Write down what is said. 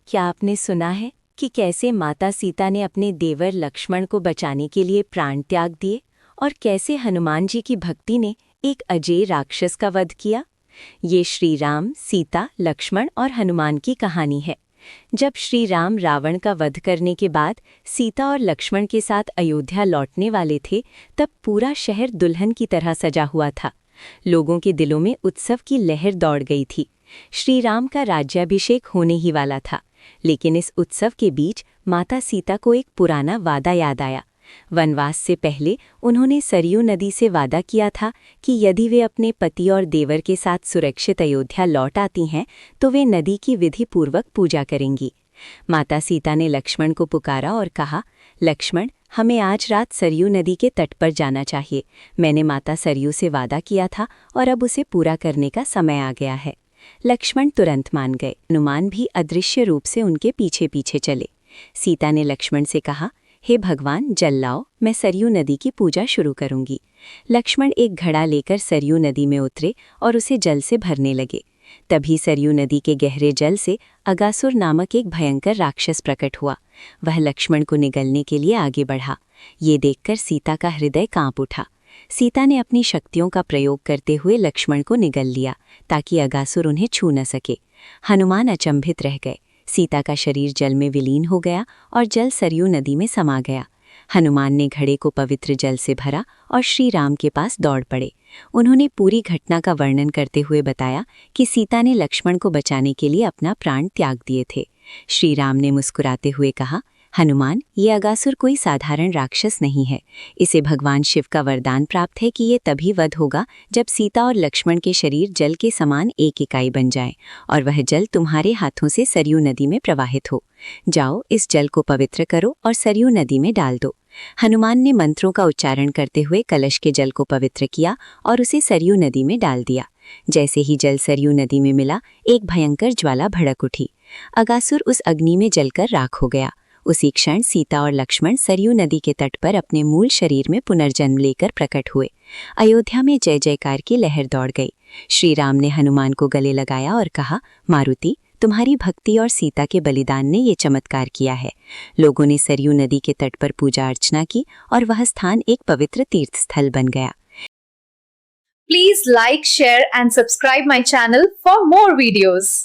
क्या आपने सुना है कि कैसे माता सीता ने अपने देवर लक्ष्मण को बचाने के लिए प्राण त्याग दिए और कैसे हनुमान जी की भक्ति ने एक अजेय राक्षस का वध किया? ये श्री राम, सीता, लक्ष्मण और हनुमान की कहानी है। जब श्री राम रावण का वध करने के बाद सीता और लक्ष्मण के साथ अयोध्या लौटने वाले थे, तब पूरा शहर दुल्हन की तरह सजा हुआ था। लोगों के दिलों में उत्सव की लहर दौड़ गई थी। श्री राम का राज्याभिषेक होने ही वाला था, लेकिन इस उत्सव के बीच माता सीता को एक पुराना वादा याद आया। वनवास से पहले उन्होंने सरयू नदी से वादा किया था कि यदि वे अपने पति और देवर के साथ सुरक्षित अयोध्या लौट आती हैं तो वे नदी की विधि पूर्वक पूजा करेंगी। माता सीता ने लक्ष्मण को पुकारा और कहा, लक्ष्मण, हमें आज रात सरयू नदी के तट पर जाना चाहिए। मैंने माता सरयू से वादा किया था और अब उसे पूरा करने का समय आ गया है। लक्ष्मण तुरंत मान गए। हनुमान भी अदृश्य रूप से उनके पीछे पीछे चले। सीता ने लक्ष्मण से कहा, हे भगवान, जल लाओ, मैं सरयू नदी की पूजा शुरू करूंगी। लक्ष्मण एक घड़ा लेकर सरयू नदी में उतरे और उसे जल से भरने लगे। तभी सरयू नदी के गहरे जल से अगासुर नामक एक भयंकर राक्षस प्रकट हुआ। वह लक्ष्मण को निगलने के लिए आगे बढ़ा। ये देखकर सीता का हृदय कांप उठा। सीता ने अपनी शक्तियों का प्रयोग करते हुए लक्ष्मण को निगल लिया ताकि अगासुर उन्हें छू न सके। हनुमान अचंभित रह गए। सीता का शरीर जल में विलीन हो गया और जल सरयू नदी में समा गया। हनुमान ने घड़े को पवित्र जल से भरा और श्री राम के पास दौड़ पड़े। उन्होंने पूरी घटना का वर्णन करते हुए बताया कि सीता ने लक्ष्मण को बचाने के लिए अपना प्राण त्याग दिए थे। श्री राम ने मुस्कुराते हुए कहा, हनुमान, ये अगासुर कोई साधारण राक्षस नहीं है। इसे भगवान शिव का वरदान प्राप्त है कि ये तभी वध होगा जब सीता और लक्ष्मण के शरीर जल के समान एक इकाई बन जाए और वह जल तुम्हारे हाथों से सरयू नदी में प्रवाहित हो। जाओ, इस जल को पवित्र करो और सरयू नदी में डाल दो। हनुमान ने मंत्रों का उच्चारण करते हुए कलश के जल को पवित्र किया और उसे सरयू नदी में डाल दिया। जैसे ही जल सरयू नदी में मिला, एक भयंकर ज्वाला भड़क उठी। अगासुर उस अग्नि में जलकर राख हो गया। उसी क्षण सीता और लक्ष्मण सरयू नदी के तट पर अपने मूल शरीर में पुनर्जन्म लेकर प्रकट हुए। अयोध्या में जय जयकार की लहर दौड़ गई। श्री राम ने हनुमान को गले लगाया और कहा, मारुति, तुम्हारी भक्ति और सीता के बलिदान ने ये चमत्कार किया है। लोगों ने सरयू नदी के तट पर पूजा अर्चना की और वह स्थान एक पवित्र तीर्थ स्थल बन गया। Please like, share and subscribe my channel for more videos.